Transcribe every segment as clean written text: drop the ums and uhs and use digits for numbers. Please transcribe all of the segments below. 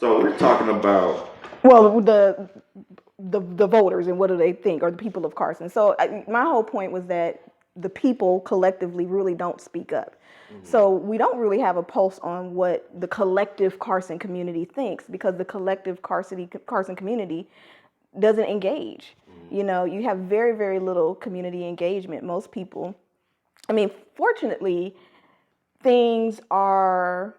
So we're talking about. Well, the voters and what do they think, or the people of Carson. So my whole point was that the people collectively really don't speak up. So we don't really have a pulse on what the collective Carson community thinks, because the collective Carson community doesn't engage. You know, you have very, very little community engagement. Most people, I mean, fortunately, things are,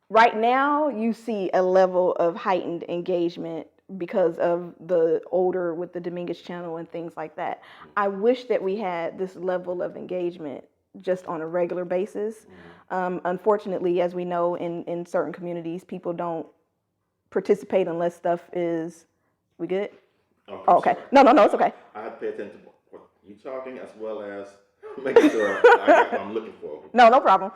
right now you see a level of heightened engagement because of the older with the Dominguez channel and things like that. I wish that we had this level of engagement just on a regular basis. Unfortunately, as we know, in certain communities, people don't participate unless stuff is, we good? Okay, Oh, okay. No, it's okay. I have to pay attention to what you talking as well as making sure I got what I'm looking for. No problem.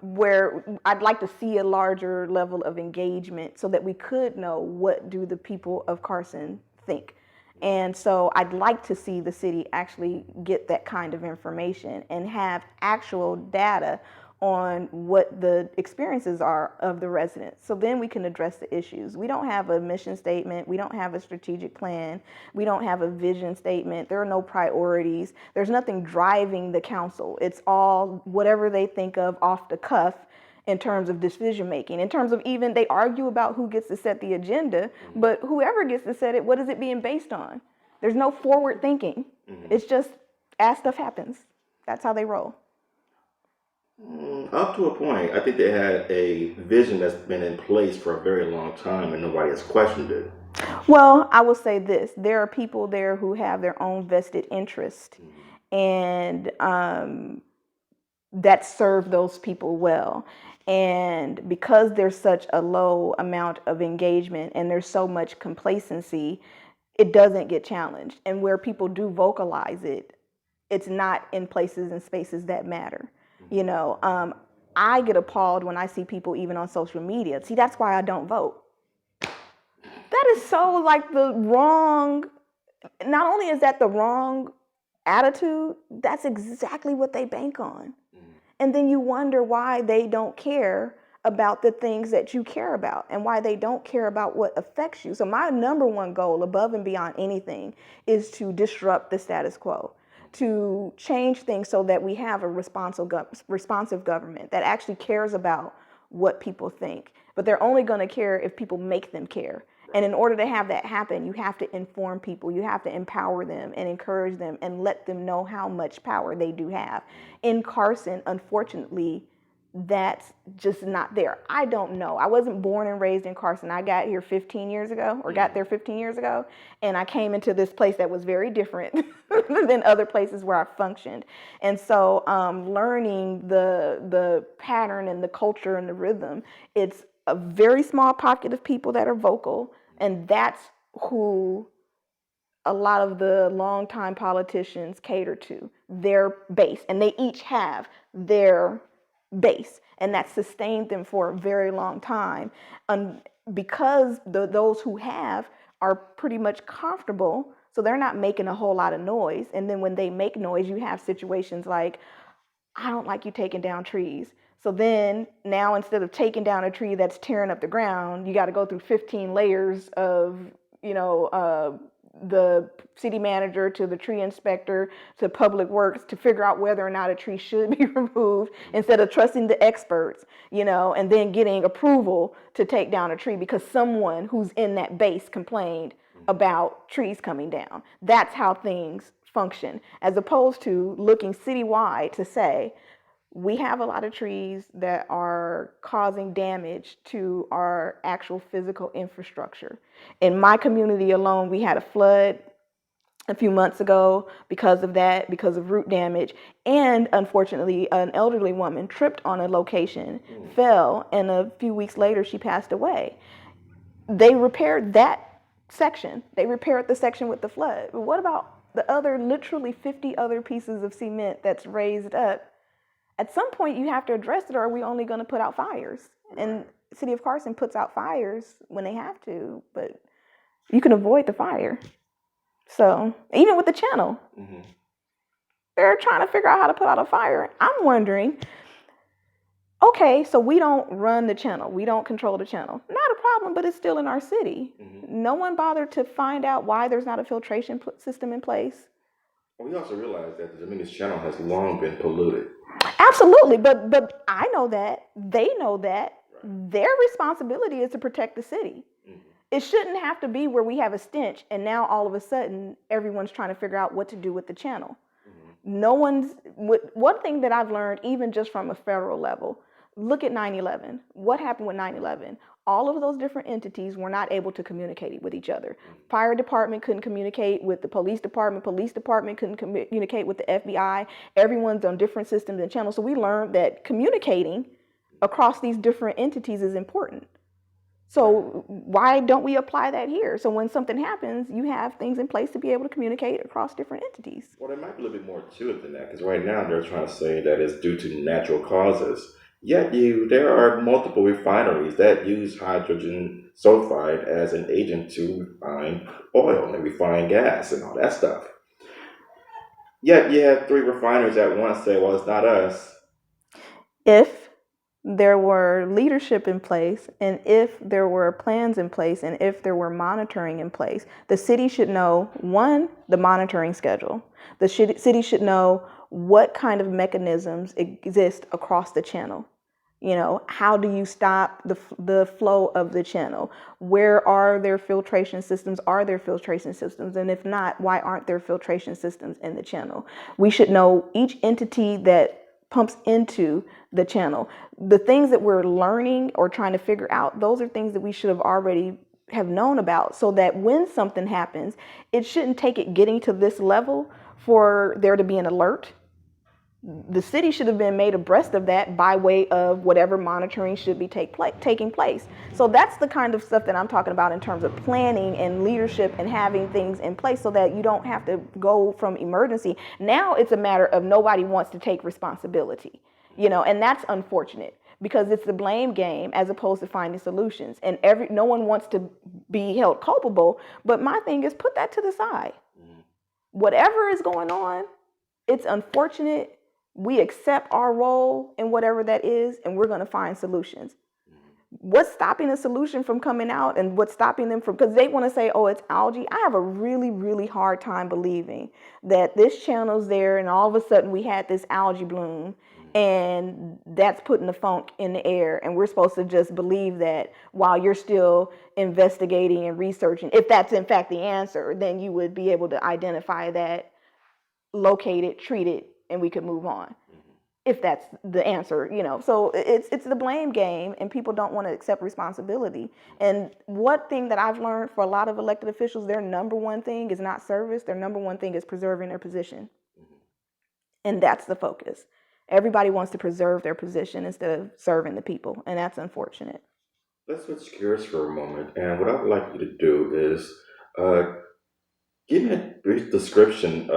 Where I'd like to see a larger level of engagement so that we could know what do the people of Carson think. And so I'd like to see the city actually get that kind of information and have actual data on what the experiences are of the residents. So then we can address the issues. We don't have a mission statement. We don't have a strategic plan. We don't have a vision statement. There are no priorities. There's nothing driving the council. It's all whatever they think of off the cuff in terms of decision making, in terms of, even they argue about who gets to set the agenda, but whoever gets to set it, what is it being based on? There's no forward thinking. It's just as stuff happens. That's how they roll. Up to a point, I think they had a vision that's been in place for a very long time and nobody has questioned it. Well, I will say this. There are people there who have their own vested interest, and that serve those people well. And because there's such a low amount of engagement and there's so much complacency, it doesn't get challenged. And where people do vocalize it, it's not in places and spaces that matter. You know, I get appalled when I see people even on social media. See, that's why I don't vote. That is so like the wrong, not only is that the wrong attitude, that's exactly what they bank on. And then you wonder why they don't care about the things that you care about and why they don't care about what affects you. So my number one goal, above and beyond anything, is to disrupt the status quo, to change things so that we have a responsive government that actually cares about what people think. But they're only going to care if people make them care. And in order to have that happen, you have to inform people, you have to empower them and encourage them and let them know how much power they do have. In Carson, unfortunately, that's just not there. I don't know. I wasn't born and raised in Carson. I got here 15 years ago, or got there 15 years ago, and I came into this place that was very different than other places where I functioned. And so learning the pattern and the culture and the rhythm, it's a very small pocket of people that are vocal, and that's who a lot of the longtime politicians cater to, their base. And they each have their base, and that sustained them for a very long time. And because those who have are pretty much comfortable, so they're not making a whole lot of noise. And then when they make noise, you have situations like, I don't like you taking down trees. So then now, instead of taking down a tree that's tearing up the ground, you got to go through 15 layers of, the city manager to the tree inspector to public works to figure out whether or not a tree should be removed, instead of trusting the experts, and then getting approval to take down a tree because someone who's in that base complained about trees coming down. That's how things function, as opposed to looking citywide to say, we have a lot of trees that are causing damage to our actual physical infrastructure. In my community alone, we had a flood a few months ago because of that, because of root damage. And unfortunately, an elderly woman tripped on a location, fell, and a few weeks later, she passed away. They repaired that section. They repaired the section with the flood. But what about the other literally 50 other pieces of cement that's raised up? At some point, you have to address it, or are we only going to put out fires? And City of Carson puts out fires when they have to, but you can avoid the fire. So even with the channel, they're trying to figure out how to put out a fire. I'm wondering, Okay, so we don't run the channel. We don't control the channel. Not a problem, but it's still in our city. No one bothered to find out why there's not a filtration system in place. Well, we also realize that the Dominguez Channel has long been polluted. Absolutely, but I know that. They know that. Their responsibility is to protect the city. It shouldn't have to be where we have a stench and now all of a sudden everyone's trying to figure out what to do with the channel. No one's, one thing that I've learned, even just from a federal level, look at 9/11. What happened with 9/11? All of those different entities were not able to communicate with each other. Fire department couldn't communicate with the police department couldn't communicate with the FBI. Everyone's on different systems and channels. So we learned that communicating across these different entities is important. So why don't we apply that here? So when something happens, you have things in place to be able to communicate across different entities. Well, there might be a little bit more to it than that, because right now they're trying to say that it's due to natural causes. Yet there are multiple refineries that use hydrogen sulfide as an agent to refine oil and refine gas and all that stuff. Yet you have three refineries at once say, well, it's not us. If there were leadership in place, and if there were plans in place, and if there were monitoring in place, the city should know, one, the monitoring schedule. The city should know what kind of mechanisms exist across the channel. You know, how do you stop the flow of the channel? Where are there filtration systems? Are there filtration systems? And if not, why aren't there filtration systems in the channel? We should know each entity that pumps into the channel. The things that we're learning or trying to figure out, those are things that we should have already have known about, so that when something happens, it shouldn't take it getting to this level for there to be an alert. The city should have been made abreast of that by way of whatever monitoring should be taking place. So that's the kind of stuff that I'm talking about in terms of planning and leadership and having things in place so that you don't have to go from emergency. Now it's a matter of nobody wants to take responsibility, you know, and that's unfortunate because it's the blame game as opposed to finding solutions. And no one wants to be held culpable. But my thing is, put that to the side. Whatever is going on, it's unfortunate. We accept our role in whatever that is, and we're going to find solutions. What's stopping the solution from coming out, and what's stopping them from, because they want to say, oh, it's algae. I have a really, really hard time believing that this channel's there and all of a sudden we had this algae bloom and that's putting the funk in the air. And we're supposed to just believe that while you're still investigating and researching, if that's in fact the answer, then you would be able to identify that, locate it, treat it, and we could move on, if that's the answer, you know. So it's the blame game, and people don't want to accept responsibility. And one thing that I've learned for a lot of elected officials, their number one thing is not service. Their number one thing is preserving their position. And that's the focus. Everybody wants to preserve their position instead of serving the people, and that's unfortunate. Let's switch gears for a moment, and what I'd like you to do is give me a brief description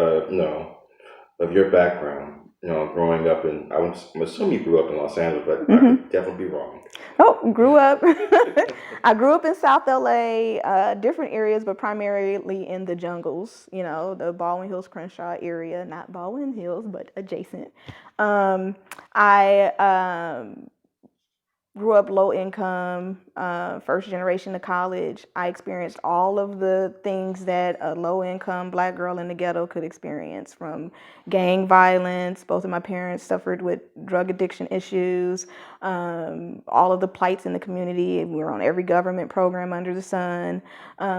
of your background. You know, growing up in, I'm assuming you grew up in Los Angeles, but I could definitely be wrong. Oh, grew up. I grew up in South L.A., different areas, but primarily in the jungles, you know, the Baldwin Hills, Crenshaw area, not Baldwin Hills, but adjacent. I grew up low income, first generation to college. I experienced all of the things that a low income Black girl in the ghetto could experience, from gang violence. Both of my parents suffered with drug addiction issues, all of the plights in the community. We were on every government program under the sun.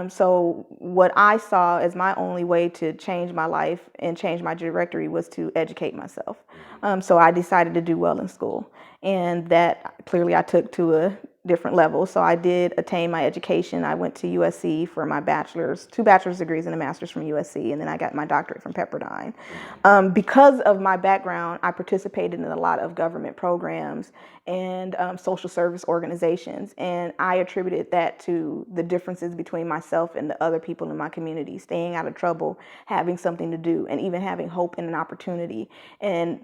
So what I saw as my only way to change my life and change my trajectory was to educate myself. So I decided to do well in school. And that clearly I took to a different level. So I did attain my education. I went to USC for my bachelor's, 2 bachelor's degrees and a master's from USC, and then I got my doctorate from Pepperdine. Because of my background, I participated in a lot of government programs and social service organizations, and I attributed that to the differences between myself and the other people in my community, staying out of trouble, having something to do, and even having hope and an opportunity and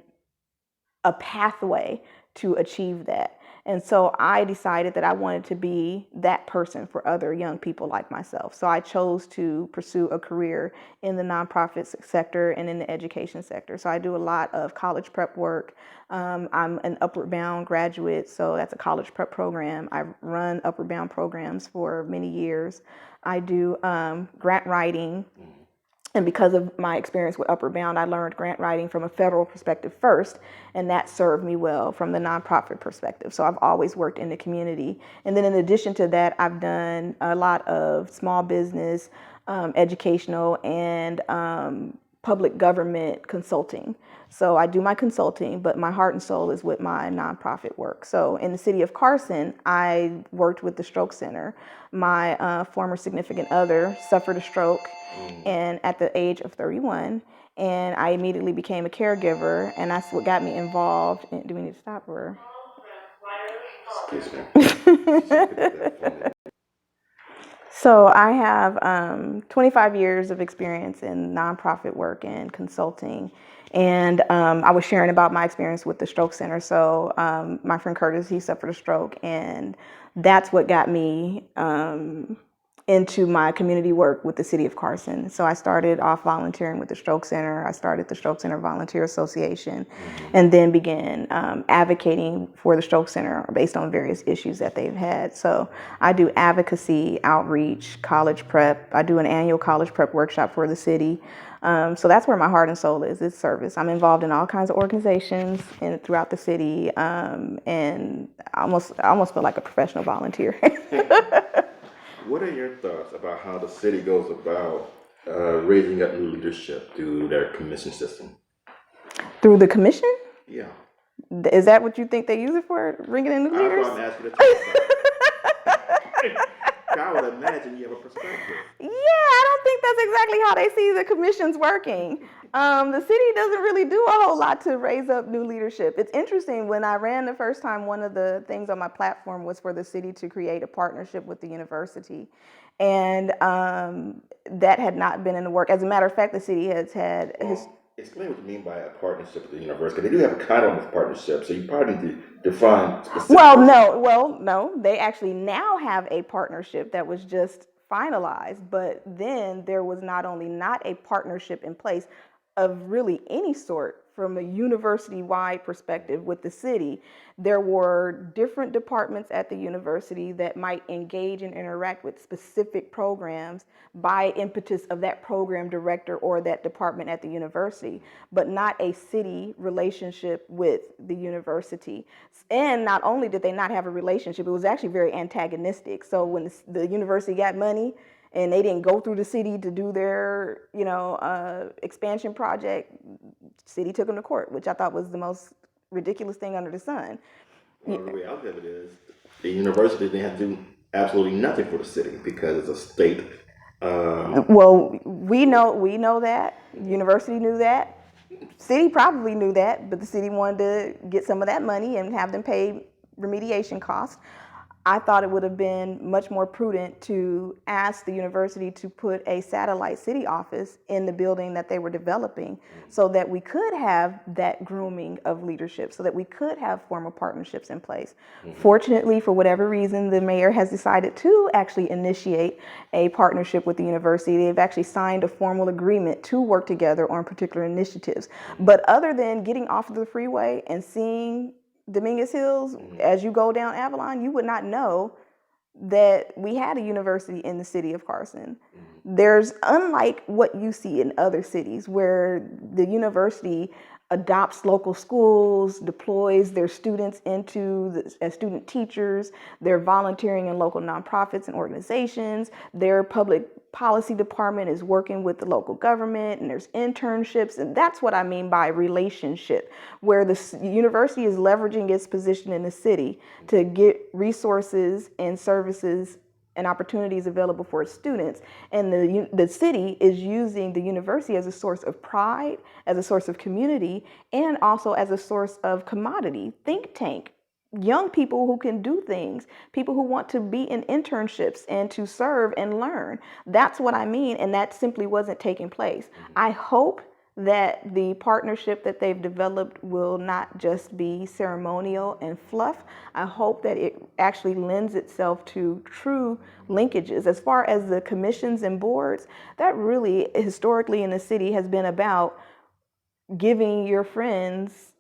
a pathway to achieve that. And so I decided that I wanted to be that person for other young people like myself. So I chose to pursue a career in the nonprofit sector and in the education sector. So I do a lot of college prep work. I'm an Upward Bound graduate, so that's a college prep program. I've run Upward Bound programs for many years. I do grant writing. And because of my experience with Upward Bound, I learned grant writing from a federal perspective first, and that served me well from the nonprofit perspective. So I've always worked in the community. And then in addition to that, I've done a lot of small business, educational, and public government consulting. So I do my consulting, but my heart and soul is with my nonprofit work. So in the city of Carson, I worked with the Stroke Center. My former significant other suffered a stroke and at the age of 31, and I immediately became a caregiver, and that's what got me involved. Do we need to stop or? Excuse me. So I have 25 years of experience in nonprofit work and consulting. And I was sharing about my experience with the Stroke Center. So my friend Curtis, he suffered a stroke, and that's what got me into my community work with the City of Carson. So I started off volunteering with the Stroke Center. I started the Stroke Center Volunteer Association, and then began advocating for the Stroke Center based on various issues that they've had. So I do advocacy, outreach, college prep. I do an annual college prep workshop for the city. So that's where my heart and soul is service. I'm involved in all kinds of organizations throughout the city, and I almost feel like a professional volunteer. What are your thoughts about how the city goes about raising up new leadership through their commission system? Through the commission? Yeah. Is that what you think they use it for, bringing in new leaders? That's what I'm asking you to talk about. I would imagine you have a perspective. Yeah, I don't think that's exactly how they see the commissions working. The city doesn't really do a whole lot to raise up new leadership. It's interesting, when I ran the first time, one of the things on my platform was for the city to create a partnership with the university. And that had not been in the work. As a matter of fact, the city has had... Explain what you mean by a partnership with the university. They do have a kind of partnership, so you probably need to define specific. No. They actually now have a partnership that was just finalized, but then there was not only not a partnership in place of really any sort from a university-wide perspective with the city. There were different departments at the university that might engage and interact with specific programs by impetus of that program director or that department at the university, but not a city relationship with the university. And not only did they not have a relationship, it was actually very antagonistic. So when the university got money, and they didn't go through the city to do their, expansion project, city took them to court, which I thought was the most ridiculous thing under the sun. Well, the reality of it is, the university didn't have to do absolutely nothing for the city because it's a state. Well, we know that. University knew that. City probably knew that, but the city wanted to get some of that money and have them pay remediation costs. I thought it would have been much more prudent to ask the university to put a satellite city office in the building that they were developing so that we could have that grooming of leadership, so that we could have formal partnerships in place. Fortunately, for whatever reason, the mayor has decided to actually initiate a partnership with the university. They've actually signed a formal agreement to work together on particular initiatives. But other than getting off of the freeway and seeing Dominguez Hills, as you go down Avalon, you would not know that we had a university in the city of Carson. There's, unlike what you see in other cities where the university adopts local schools, deploys their students as student teachers, they're volunteering in local nonprofits and organizations, their public policy department is working with the local government, and there's internships, and that's what I mean by relationship, where the university is leveraging its position in the city to get resources and services and opportunities available for its students. And the city is using the university as a source of pride, as a source of community, and also as a source of commodity, think tank, young people who can do things, people who want to be in internships and to serve and learn. That's what I mean, and that simply wasn't taking place. I hope that the partnership that they've developed will not just be ceremonial and fluff. I hope that it actually lends itself to true linkages. As far as the commissions and boards, that really historically in the city has been about giving your friends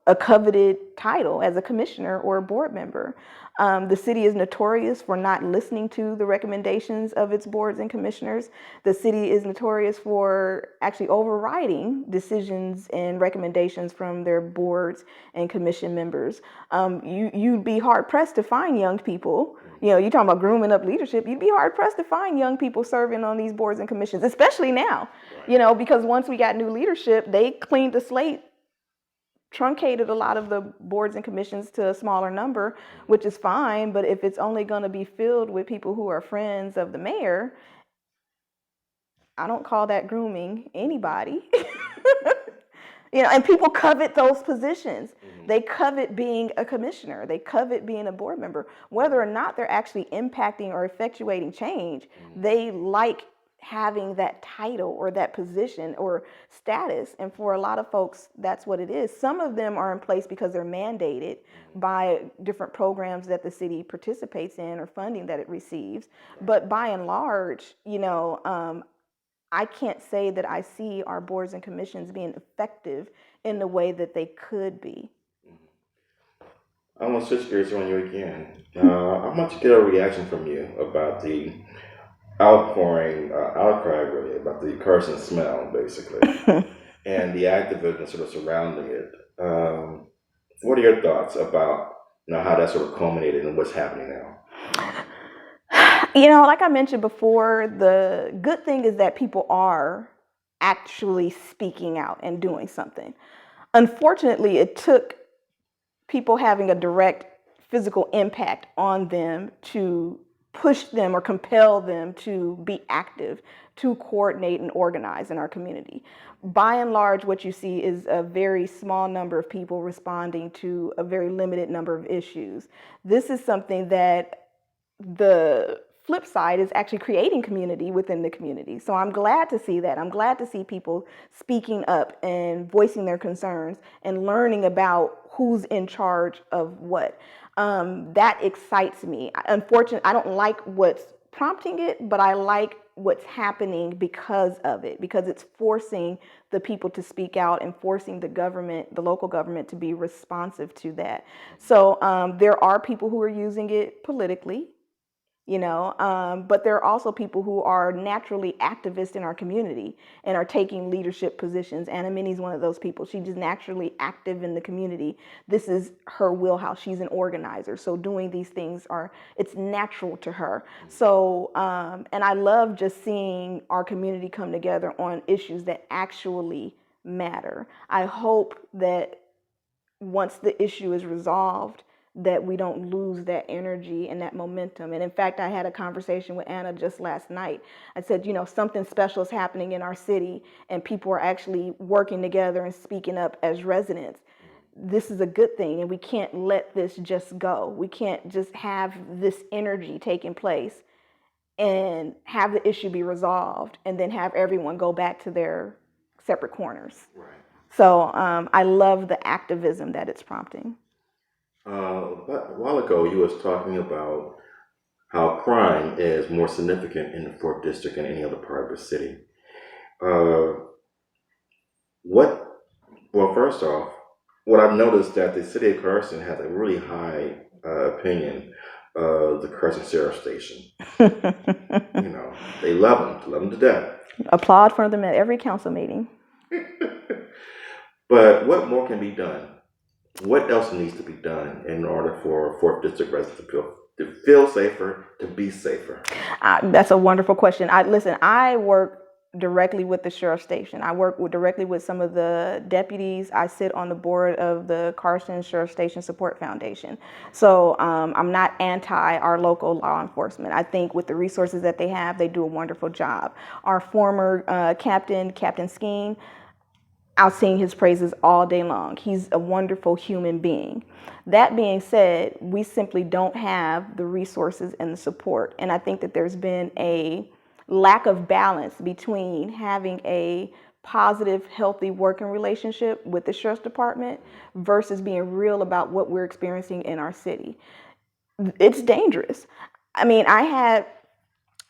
a coveted title as a commissioner or a board member. The city is notorious for not listening to the recommendations of its boards and commissioners. The city is notorious for actually overriding decisions and recommendations from their boards and commission members. You'd be hard pressed to find young people. You're talking about grooming up leadership. You'd be hard pressed to find young people serving on these boards and commissions, especially now. Because once we got new leadership, they cleaned the slate, truncated a lot of the boards and commissions to a smaller number, which is fine. But if it's only going to be filled with people who are friends of the mayor, I don't call that grooming anybody. And people covet those positions. They covet being a commissioner. They covet being a board member. Whether or not they're actually impacting or effectuating change, they like having that title or that position or status. And for a lot of folks, that's what it is. Some of them are in place because they're mandated by different programs that the city participates in or funding that it receives. But by and large, I can't say that I see our boards and commissions being effective in the way that they could be. I'm going to switch gears on you again. I want to get a reaction from you about the outcry really, about the Carson smell, basically, and the activism sort of surrounding it. What are your thoughts about how that sort of culminated and what's happening now? Like I mentioned before, the good thing is that people are actually speaking out and doing something. Unfortunately, it took people having a direct physical impact on them to push them or compel them to be active, to coordinate and organize in our community. By and large, what you see is a very small number of people responding to a very limited number of issues. This is something that the flip side is actually creating community within the community. So I'm glad to see that. I'm glad to see people speaking up and voicing their concerns and learning about who's in charge of what. That excites me. Unfortunately, I don't like what's prompting it, but I like what's happening because of it, because it's forcing the people to speak out and forcing the government, the local government, to be responsive to that. So there are people who are using it politically, but there are also people who are naturally activists in our community and are taking leadership positions. Anna Minnie's one of those people. She's just naturally active in the community. This is her wheelhouse. She's an organizer. So doing these things it's natural to her. So, and I love just seeing our community come together on issues that actually matter. I hope that once the issue is resolved, that we don't lose that energy and that momentum. And in fact, I had a conversation with Anna just last night. I said, something special is happening in our city and people are actually working together and speaking up as residents. This is a good thing, and we can't let this just go. We can't just have this energy taking place and have the issue be resolved and then have everyone go back to their separate corners. Right. So I love the activism that it's prompting. But a while ago, you was talking about how crime is more significant in the 4th District than any other part of the city. First off, what I've noticed that the City of Carson has a really high opinion of the Carson Sheriff Station. They love them to death. Applaud for them at every council meeting. But what more can be done? What else needs to be done in order for 4th District residents to feel safer, to be safer? That's a wonderful question. I work directly with the sheriff station. I work directly with some of the deputies. I sit on the board of the Carson Sheriff Station Support Foundation. So I'm not anti our local law enforcement. I think with the resources that they have, they do a wonderful job. Our former Captain Skeen, I'll sing his praises all day long. He's a wonderful human being. That being said, we simply don't have the resources and the support. And I think that there's been a lack of balance between having a positive, healthy working relationship with the sheriff's department versus being real about what we're experiencing in our city. It's dangerous. I mean, I had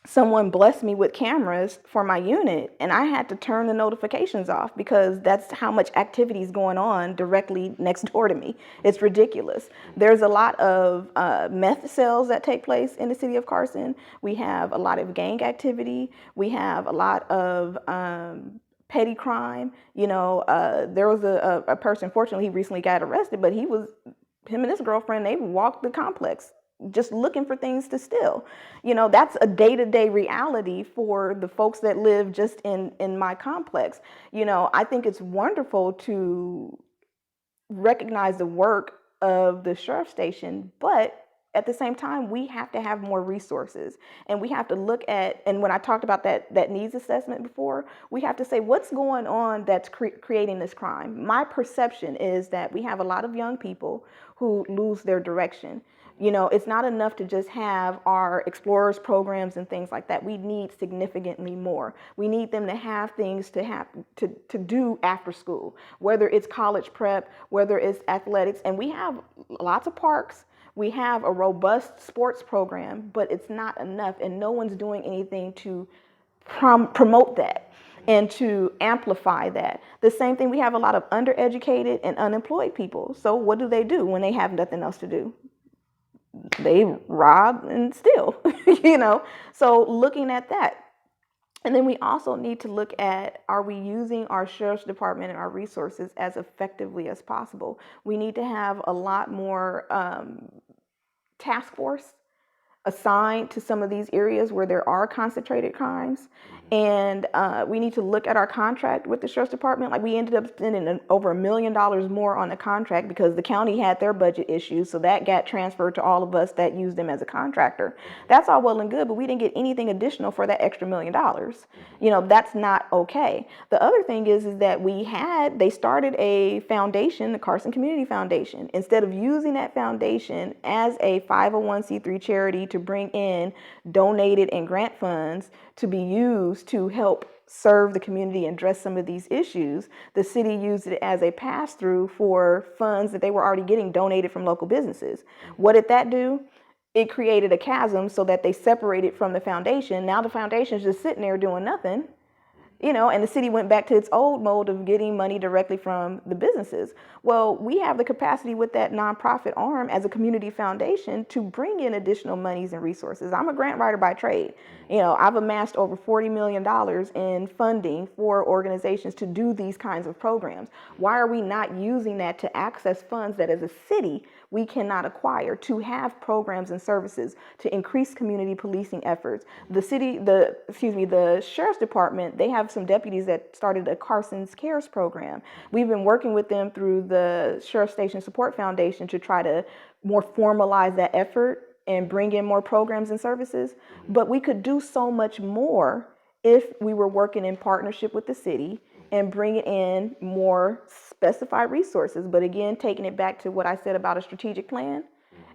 someone blessed me with cameras for my unit, and I had to turn the notifications off because that's how much activity is going on directly next door to me. It's ridiculous. There's a lot of meth sales that take place in the city of Carson. We have a lot of gang activity. We have a lot of petty crime. There was a person, fortunately, he recently got arrested, but him and his girlfriend, they walked the complex just looking for things to steal. That's a day-to-day reality for the folks that live just in my complex. I think it's wonderful to recognize the work of the sheriff's station, but at the same time, we have to have more resources, and we have to look at, and when I talked about that needs assessment before, we have to say what's going on that's creating this crime. My perception is that we have a lot of young people who lose their direction. It's not enough to just have our explorers programs and things like that. We need significantly more. We need them to have things to do after school, whether it's college prep, whether it's athletics, and we have lots of parks. We have a robust sports program, but it's not enough, and no one's doing anything to promote that and to amplify that. The same thing, we have a lot of undereducated and unemployed people. So what do they do when they have nothing else to do? They rob and steal, So looking at that. And then we also need to look at, are we using our sheriff's department and our resources as effectively as possible? We need to have a lot more task force assigned to some of these areas where there are concentrated crimes. And we need to look at our contract with the sheriff's department. Like, we ended up spending over $1 million more on the contract because the county had their budget issues. So that got transferred to all of us that used them as a contractor. That's all well and good, but we didn't get anything additional for that extra $1 million. That's not okay. The other thing is that they started a foundation, the Carson Community Foundation. Instead of using that foundation as a 501c3 charity to bring in donated and grant funds to be used to help serve the community and address some of these issues, the city used it as a pass-through for funds that they were already getting donated from local businesses. What did that do? It created a chasm so that they separated from the foundation. Now the foundation is just sitting there doing nothing. And the city went back to its old mode of getting money directly from the businesses. Well, we have the capacity with that nonprofit arm as a community foundation to bring in additional monies and resources. I'm a grant writer by trade. I've amassed over $40 million in funding for organizations to do these kinds of programs. Why are we not using that to access funds that as a city we cannot acquire to have programs and services to increase community policing efforts? The sheriff's department, they have some deputies that started a Carson's Cares program. We've been working with them through the Sheriff Station Support Foundation to try to more formalize that effort and bring in more programs and services. But we could do so much more if we were working in partnership with the city and bringing in more specified resources. But again, taking it back to what I said about a strategic plan.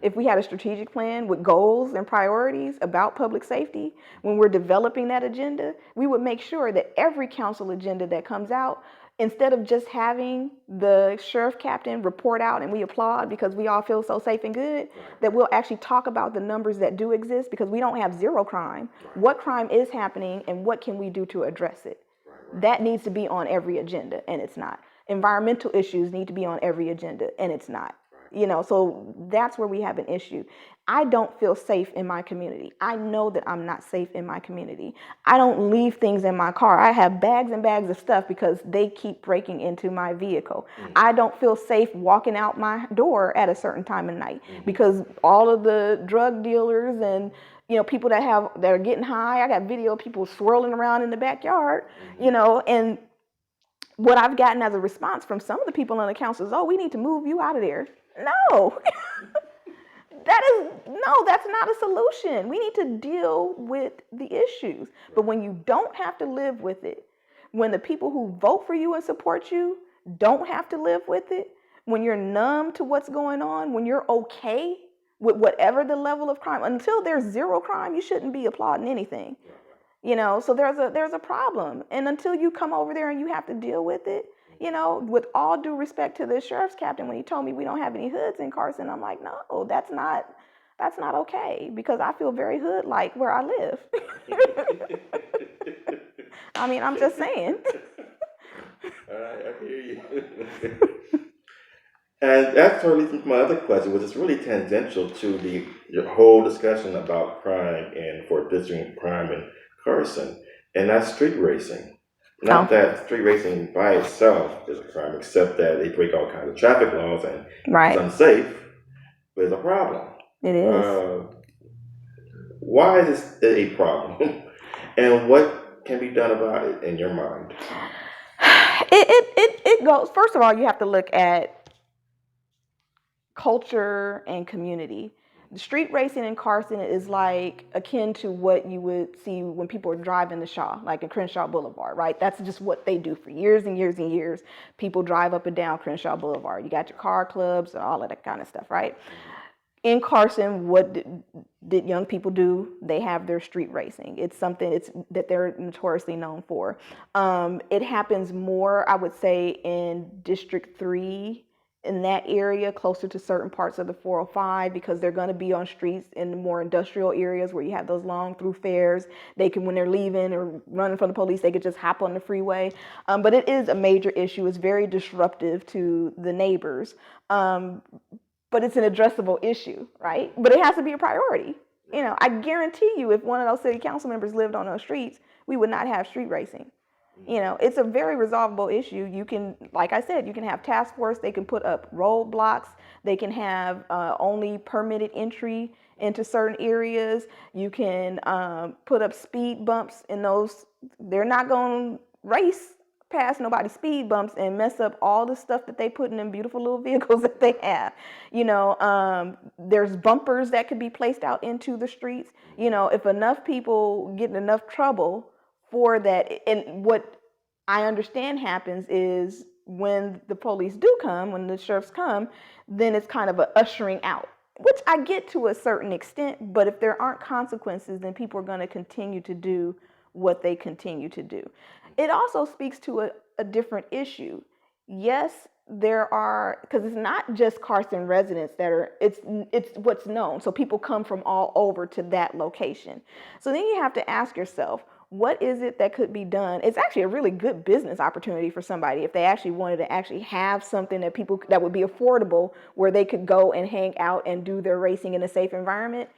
If we had a strategic plan with goals and priorities about public safety, when we're developing that agenda, we would make sure that every council agenda that comes out, instead of just having the sheriff captain report out and we applaud because we all feel so safe and good, that we'll actually talk about the numbers that do exist, because we don't have zero crime. What crime is happening and what can we do to address it? That needs to be on every agenda, and it's not. Environmental issues need to be on every agenda, and it's not. So that's where we have an issue. I don't feel safe in my community. I know that I'm not safe in my community. I don't leave things in my car. I have bags and bags of stuff because they keep breaking into my vehicle. I don't feel safe walking out my door at a certain time of night because all of the drug dealers and people that are getting high. I got video of people swirling around in the backyard, and what I've gotten as a response from some of the people on the council is, "Oh, we need to move you out of there." No, that's not a solution. We need to deal with the issues. But when you don't have to live with it, when the people who vote for you and support you don't have to live with it, when you're numb to what's going on, when you're okay with whatever the level of crime, until there's zero crime, you shouldn't be applauding anything. So there's a problem. And until you come over there and you have to deal with it, with all due respect to the sheriff's captain, when he told me we don't have any hoods in Carson, I'm like, no, that's not okay, because I feel very hood like where I live. I mean, I'm just saying. I hear you. And that sort of leads me to my other question, which is really tangential to your whole discussion about crime and for district crime in Carson, and that's street racing. Not Oh, that street racing by itself is a crime, except that they break all kinds of traffic laws and it's right. unsafe, but it's a problem. It is. Uh, why is this a problem? And what can be done about it in your mind? It goes. First of all, you have to look at culture and community. The street racing in Carson is like akin to what you would see when people are driving the Shaw, like in Crenshaw Boulevard, right? That's just what they do for years and years and years. People drive up and down Crenshaw Boulevard. You got your car clubs and all of that kind of stuff, right? In Carson, what did young people do? They have their street racing. It's something that they're notoriously known for. It happens more, I would say, in District 3, in that area, closer to certain parts of the 405, because they're going to be on streets in the more industrial areas where you have those long thoroughfares. They can, when they're leaving or running from the police, they could just hop on the freeway. But it is a major issue. It's very disruptive to the neighbors. But it's an addressable issue, right? But it has to be a priority. I guarantee you, if one of those city council members lived on those streets, we would not have street racing. It's a very resolvable issue. You can, like I said, you can have task force. They can put up roadblocks. They can have only permitted entry into certain areas. You can put up speed bumps in those. They're not going to race past nobody's speed bumps and mess up all the stuff that they put in them beautiful little vehicles that they have. There's bumpers that could be placed out into the streets. If enough people get in enough trouble for that, and what I understand happens is when the police do come, when the sheriffs come, then it's kind of a ushering out, which I get to a certain extent. But if there aren't consequences, then people are going to continue to do what they continue to do. It also speaks to a different issue. Yes, there are, because it's not just Carson residents that are, it's what's known. So people come from all over to that location. So then you have to ask yourself, what is it that could be done? It's actually a really good business opportunity for somebody if they actually wanted to actually have something that would be affordable, where they could go and hang out and do their racing in a safe environment.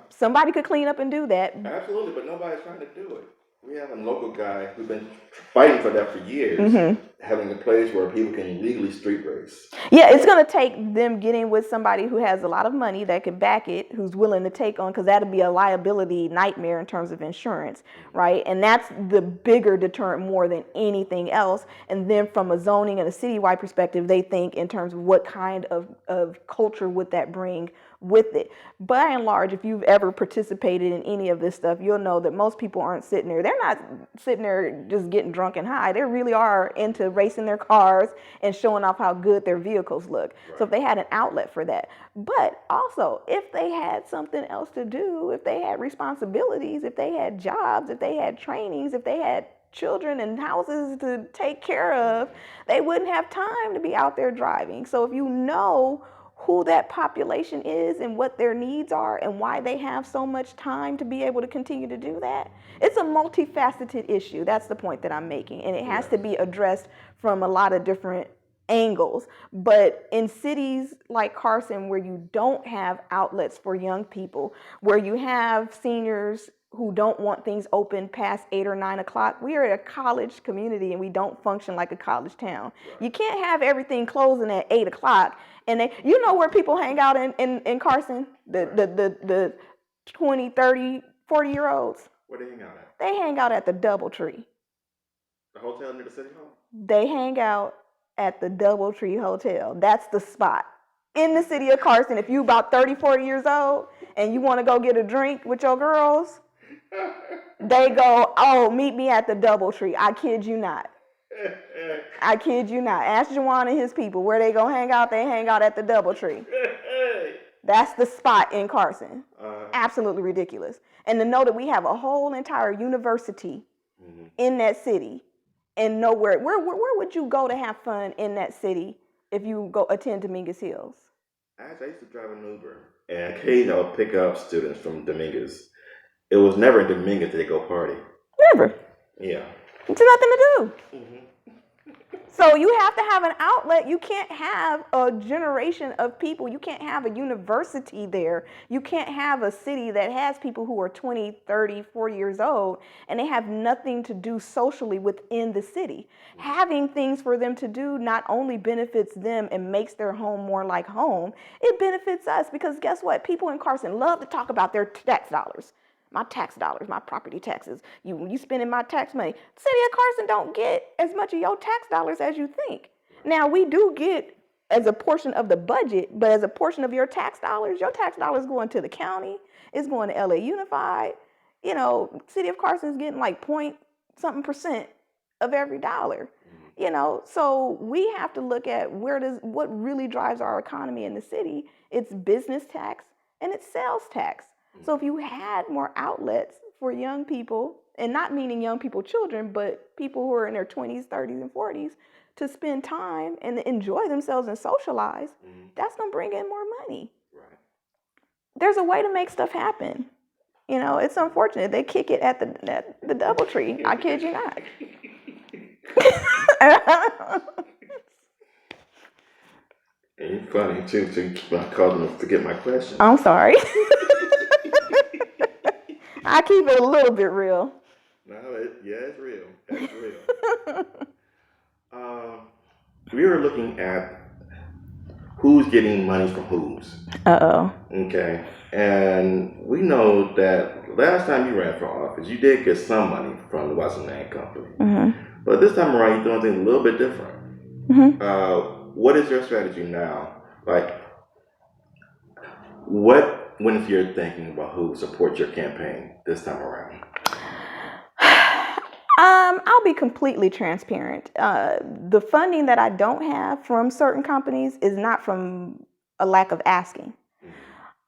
Somebody could clean up and do that. Absolutely, but nobody's trying to do it. We have a local guy who's been fighting for that for years, having a place where people can legally street race. Yeah, it's going to take them getting with somebody who has a lot of money that can back it, who's willing to take on, because that'll be a liability nightmare in terms of insurance, right? And that's the bigger deterrent more than anything else. And then from a zoning and a citywide perspective, they think in terms of what kind of culture would that bring with it. By and large, if you've ever participated in any of this stuff, you'll know that most people aren't sitting there. They're not sitting there just getting drunk and high. They really are into racing their cars and showing off how good their vehicles look. Right. So if they had an outlet for that. But also, if they had something else to do, if they had responsibilities, if they had jobs, if they had trainings, if they had children and houses to take care of, they wouldn't have time to be out there driving. So if you know who that population is and what their needs are and why they have so much time to be able to continue to do that, it's a multifaceted issue. That's the point that I'm making. And it has to be addressed from a lot of different angles. But in cities like Carson, where you don't have outlets for young people, where you have seniors who don't want things open past 8 or 9 o'clock. We are a college community and we don't function like a college town. You can't have everything closing at 8 o'clock. And you know where people hang out in Carson? The 20, 30, 40-year-olds. Where they hang out at? They hang out at the Doubletree. The hotel near the city hall? They hang out at the Doubletree Hotel. That's the spot. In the city of Carson, if you about 30, 40 years old and you want to go get a drink with your girls, they go, oh, meet me at the Doubletree. I kid you not. I kid you not. Ask Juwan and his people where they go hang out. They hang out at the Doubletree. That's the spot in Carson. Uh, Absolutely ridiculous. And to know that we have a whole entire university in that city, and nowhere, where would you go to have fun in that city if you go attend Dominguez Hills? Actually, I used to drive an Uber, and occasionally I would pick up students from Dominguez. It was never in Dominguez that they go party. Never. Yeah. It's nothing to do. So you have to have an outlet. You can't have a generation of people. You can't have a university there. You can't have a city that has people who are 20, 30, 40 years old, and they have nothing to do socially within the city. Having things for them to do not only benefits them and makes their home more like home, it benefits us, because guess what? People in Carson love to talk about their tax dollars. My tax dollars, my property taxes. You spending my tax money. The city of Carson don't get as much of your tax dollars as you think. Now, we do get as a portion of the budget, but as a portion of your tax dollars going to the county, it's going to LA Unified. You know, city of Carson is getting like point something percent of every dollar. You know, so we have to look at what really drives our economy in the city. It's business tax and it's sales tax. So if you had more outlets for young people, and not meaning young people, children, but people who are in their 20s, 30s, and 40s, to spend time and enjoy themselves and socialize, that's going to bring in more money. Right. There's a way to make stuff happen. You know, it's unfortunate. They kick it at the DoubleTree. I kid you not. And it's funny, too, to keep on calling them to get my question. I'm sorry. I keep it a little bit real. No, it's real. It's real. We were looking at who's getting money from whose. Uh-oh. Okay. And we know that last time you ran for office, you did get some money from the Watson Land Company. But this time around, you're doing things a little bit different. What is your strategy now? Like, when if you're thinking about who supports your campaign this time around? I'll be completely transparent. The funding that I don't have from certain companies is not from a lack of asking.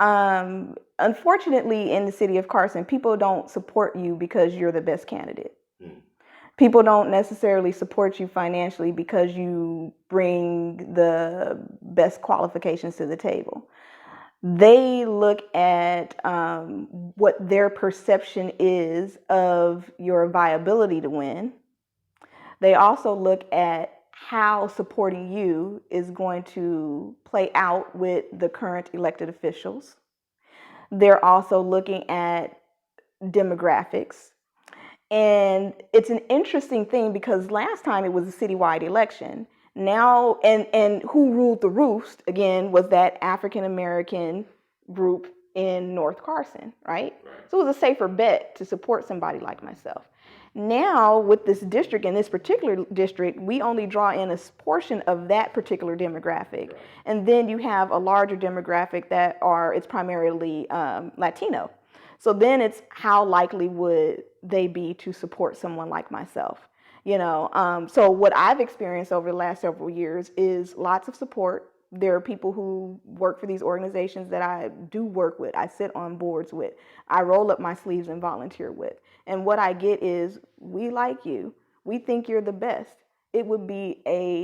Unfortunately, in the city of Carson, people don't support you because you're the best candidate. People don't necessarily support you financially because you bring the best qualifications to the table. They look at what their perception is of your viability to win. They also look at how supporting you is going to play out with the current elected officials. They're also looking at demographics. And it's an interesting thing because last time it was a citywide election. Now, and who ruled the roost, again, was that African-American group in North Carson, right? So it was a safer bet to support somebody like myself. Now, with this district, in this particular district, we only draw in a portion of that particular demographic. And then you have a larger demographic it's primarily Latino. So then it's how likely would they be to support someone like myself? You know, so what I've experienced over the last several years is lots of support. There are people who work for these organizations that I do work with. I sit on boards with. I roll up my sleeves and volunteer with. And what I get is, we like you. We think you're the best. It would be a